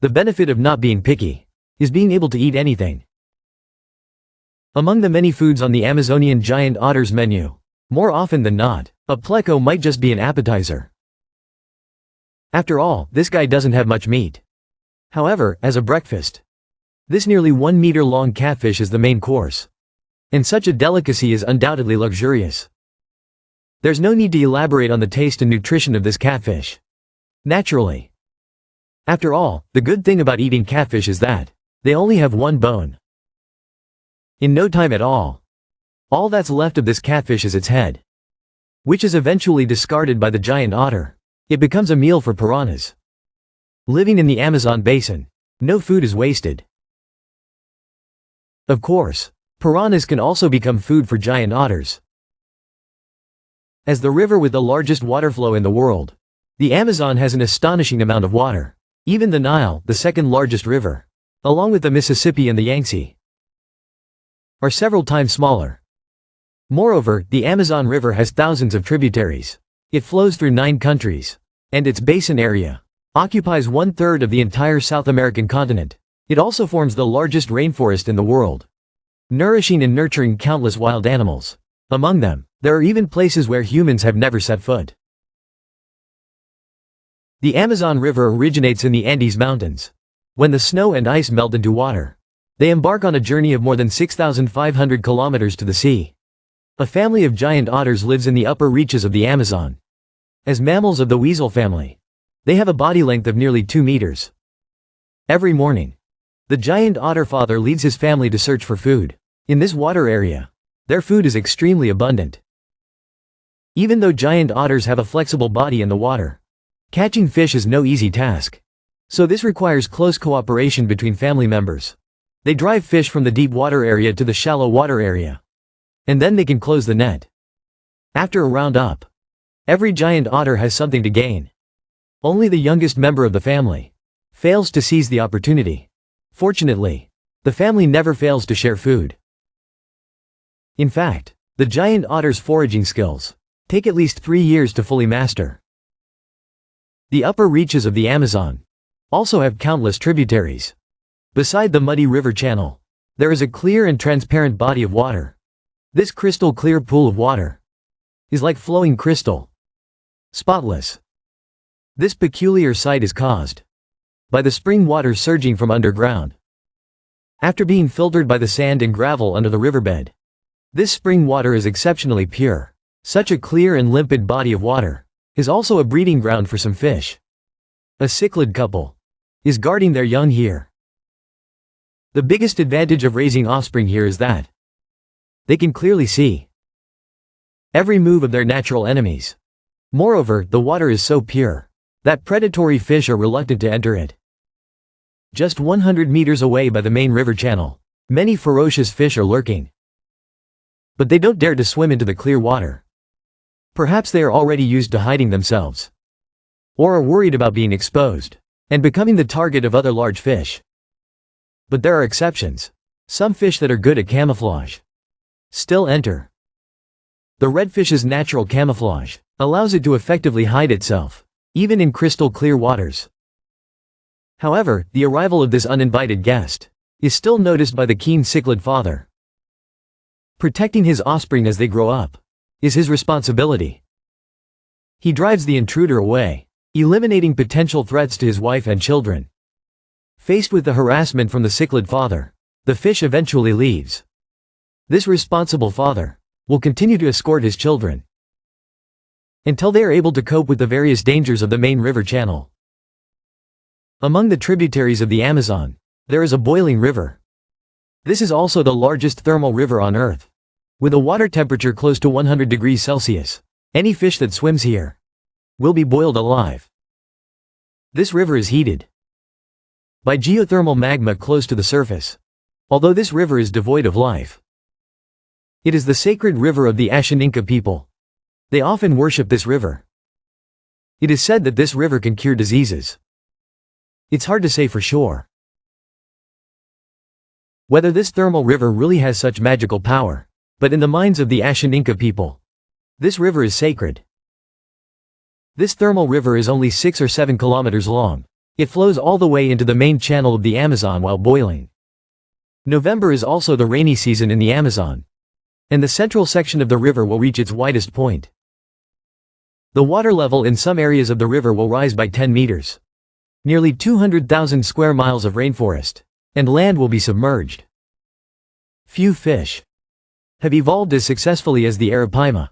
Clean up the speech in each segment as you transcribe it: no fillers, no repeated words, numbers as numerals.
The benefit of not being picky is being able to eat anything. Among the many foods on the Amazonian giant otter's menu, more often than not, a pleco might just be an appetizer. After all, this guy doesn't have much meat. However, as a breakfast, this nearly 1 meter long catfish is the main course. And such a delicacy is undoubtedly luxurious. There's no need to elaborate on the taste and nutrition of this catfish. Naturally. After all, the good thing about eating catfish is that they only have one bone. In no time at all that's left of this catfish is its head, which is eventually discarded by the giant otter. It becomes a meal for piranhas. Living in the Amazon basin, no food is wasted. Of course, piranhas can also become food for giant otters. As the river with the largest water flow in the world, the Amazon has an astonishing amount of water. Even the Nile, the second largest river, along with the Mississippi and the Yangtze, are several times smaller. Moreover, the Amazon River has thousands of tributaries. It flows through 9 countries, and its basin area occupies 1/3 of the entire South American continent. It also forms the largest rainforest in the world, nourishing and nurturing countless wild animals. Among them, there are even places where humans have never set foot. The Amazon River originates in the Andes Mountains. When the snow and ice melt into water, they embark on a journey of more than 6,500 kilometers to the sea. A family of giant otters lives in the upper reaches of the Amazon. As mammals of the weasel family, they have a body length of nearly 2 meters. Every morning, the giant otter father leads his family to search for food. In this water area, their food is extremely abundant. Even though giant otters have a flexible body in the water, catching fish is no easy task. So this requires close cooperation between family members. They drive fish from the deep water area to the shallow water area, and then they can close the net. After a round-up, every giant otter has something to gain. Only the youngest member of the family fails to seize the opportunity. Fortunately, the family never fails to share food. In fact, the giant otter's foraging skills take at least 3 years to fully master. The upper reaches of the Amazon also have countless tributaries. Beside the muddy river channel, there is a clear and transparent body of water. This crystal clear pool of water is like flowing crystal, spotless. This peculiar sight is caused by the spring water surging from underground. After being filtered by the sand and gravel under the riverbed, this spring water is exceptionally pure. Such a clear and limpid body of water is also a breeding ground for some fish. A cichlid couple is guarding their young here. The biggest advantage of raising offspring here is that they can clearly see every move of their natural enemies. Moreover, the water is so pure that predatory fish are reluctant to enter it. Just 100 meters away by the main river channel, many ferocious fish are lurking. But they don't dare to swim into the clear water. Perhaps they are already used to hiding themselves, or are worried about being exposed and becoming the target of other large fish. But there are exceptions. Some fish that are good at camouflage still enter. The redfish's natural camouflage allows it to effectively hide itself, even in crystal clear waters. However, the arrival of this uninvited guest is still noticed by the keen cichlid father. Protecting his offspring as they grow up is his responsibility. He drives the intruder away, eliminating potential threats to his wife and children. Faced with the harassment from the cichlid father, the fish eventually leaves. This responsible father will continue to escort his children until they are able to cope with the various dangers of the main river channel. Among the tributaries of the Amazon, there is a boiling river. This is also the largest thermal river on Earth. With a water temperature close to 100 degrees Celsius, any fish that swims here will be boiled alive. This river is heated by geothermal magma close to the surface. Although this river is devoid of life, it is the sacred river of the Ashaninka people. They often worship this river. It is said that this river can cure diseases. It's hard to say for sure whether this thermal river really has such magical power, but in the minds of the Ashaninka people, this river is sacred. This thermal river is only 6 or 7 kilometers long. It flows all the way into the main channel of the Amazon while boiling. November is also the rainy season in the Amazon, and the central section of the river will reach its widest point. The water level in some areas of the river will rise by 10 meters. Nearly 200,000 square miles of rainforest and land will be submerged. Few fish have evolved as successfully as the Arapaima.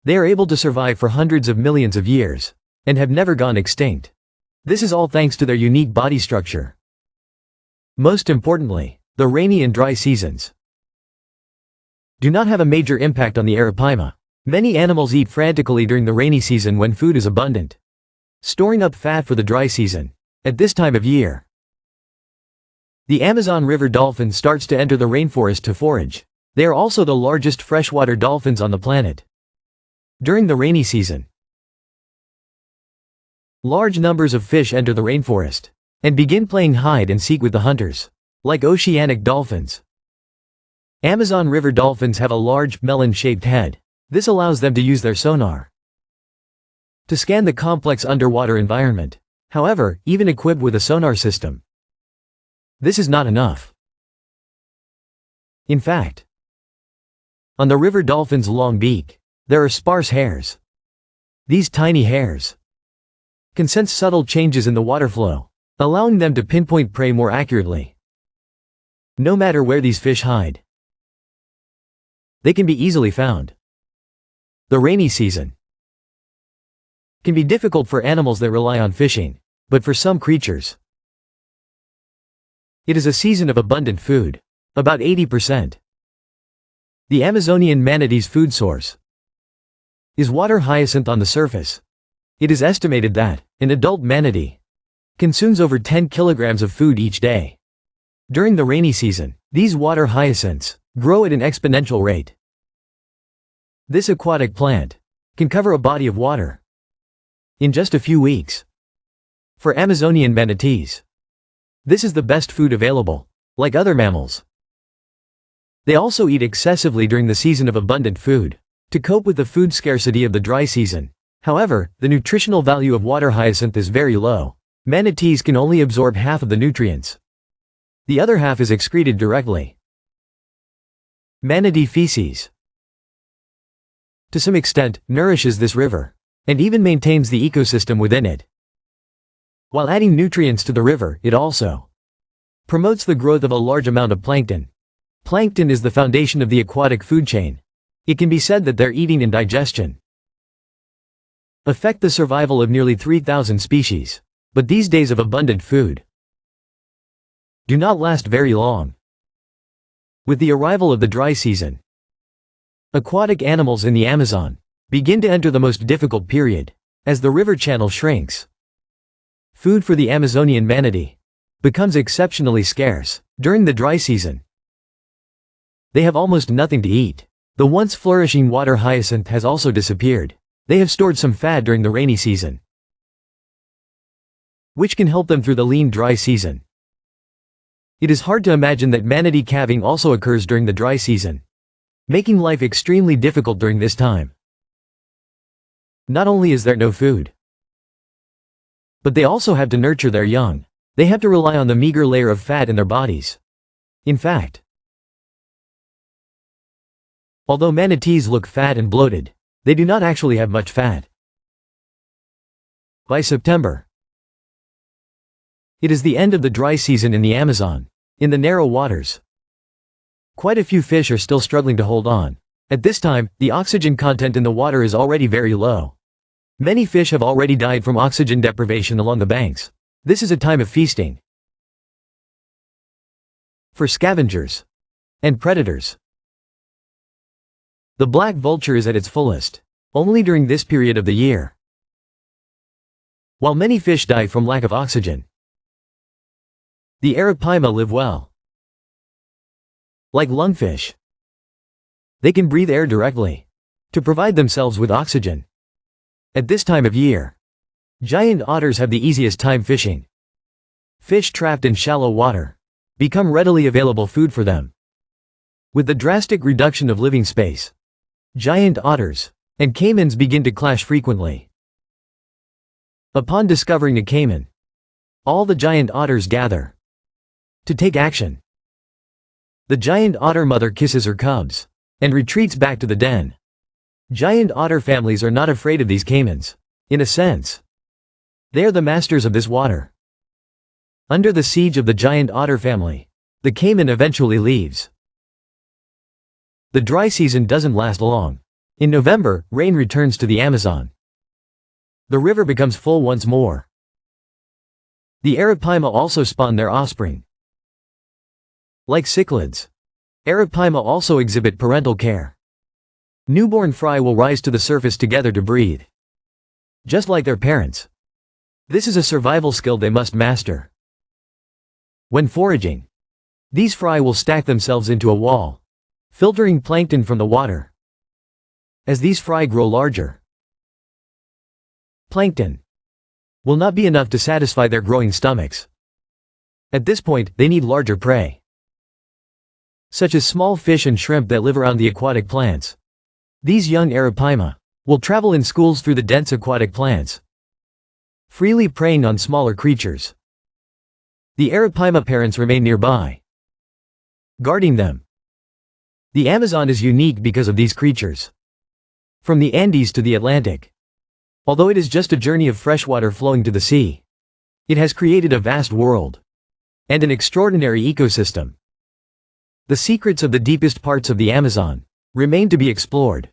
They are able to survive for hundreds of millions of years and have never gone extinct. This is all thanks to their unique body structure. Most importantly, the rainy and dry seasons do not have a major impact on the Arapaima. Many animals eat frantically during the rainy season when food is abundant, storing up fat for the dry season. At this time of year, the Amazon River dolphin starts to enter the rainforest to forage. They are also the largest freshwater dolphins on the planet. During the rainy season, large numbers of fish enter the rainforest and begin playing hide and seek with the hunters. Like oceanic dolphins, Amazon River dolphins have a large, melon-shaped head. This allows them to use their sonar to scan the complex underwater environment. However, even equipped with a sonar system, this is not enough. In fact, on the river dolphin's long beak, there are sparse hairs. These tiny hairs can sense subtle changes in the water flow, allowing them to pinpoint prey more accurately. No matter where these fish hide, they can be easily found. The rainy season can be difficult for animals that rely on fishing, but for some creatures, it is a season of abundant food. About 80%. The Amazonian manatee's food source is water hyacinth on the surface. It is estimated that an adult manatee consumes over 10 kilograms of food each day. During the rainy season, these water hyacinths grow at an exponential rate. This aquatic plant can cover a body of water in just a few weeks. For Amazonian manatees, this is the best food available. Like other mammals, they also eat excessively during the season of abundant food to cope with the food scarcity of the dry season. However, the nutritional value of water hyacinth is very low. Manatees can only absorb half of the nutrients. The other half is excreted directly. Manatee feces, to some extent, nourishes this river and even maintains the ecosystem within it. While adding nutrients to the river, it also promotes the growth of a large amount of plankton. Plankton is the foundation of the aquatic food chain. It can be said that their eating and digestion affect the survival of nearly 3,000 species. But these days of abundant food do not last very long. With the arrival of the dry season, aquatic animals in the Amazon begin to enter the most difficult period. As the river channel shrinks, food for the Amazonian manatee becomes exceptionally scarce. During the dry season, they have almost nothing to eat. The once flourishing water hyacinth has also disappeared. They have stored some fat during the rainy season, which can help them through the lean dry season. It is hard to imagine that manatee calving also occurs during the dry season, making life extremely difficult during this time. Not only is there no food, but they also have to nurture their young. They have to rely on the meager layer of fat in their bodies. In fact, although manatees look fat and bloated, they do not actually have much fat. By September, it is the end of the dry season in the Amazon. In the narrow waters, quite a few fish are still struggling to hold on. At this time, the oxygen content in the water is already very low. Many fish have already died from oxygen deprivation along the banks. This is a time of feasting for scavengers and predators. The black vulture is at its fullest only during this period of the year. While many fish die from lack of oxygen, the Arapaima live well. Like lungfish, they can breathe air directly to provide themselves with oxygen. At this time of year, giant otters have the easiest time fishing. Fish trapped in shallow water become readily available food for them. With the drastic reduction of living space, giant otters and caimans begin to clash frequently. Upon discovering a caiman, All the giant otters gather to take action. The giant otter mother kisses her cubs and retreats back to the den. Giant otter families are not afraid of these caimans. In a sense, they are the masters of this water. Under the siege of the giant otter family, the caiman eventually leaves. The dry season doesn't last long. In November, rain returns to the Amazon. The river becomes full once more. The arapaima also spawn their offspring. Like cichlids, arapaima also exhibit parental care. Newborn fry will rise to the surface together to breathe. Just like their parents. This is a survival skill they must master. When foraging, these fry will stack themselves into a wall, filtering plankton from the water. As these fry grow larger, plankton will not be enough to satisfy their growing stomachs. At this point, they need larger prey, such as small fish and shrimp that live around the aquatic plants. These young arapaima will travel in schools through the dense aquatic plants, freely preying on smaller creatures. The arapaima parents remain nearby, guarding them. The Amazon is unique because of these creatures. From the Andes to the Atlantic, although it is just a journey of freshwater flowing to the sea, it has created a vast world and an extraordinary ecosystem. The secrets of the deepest parts of the Amazon remain to be explored.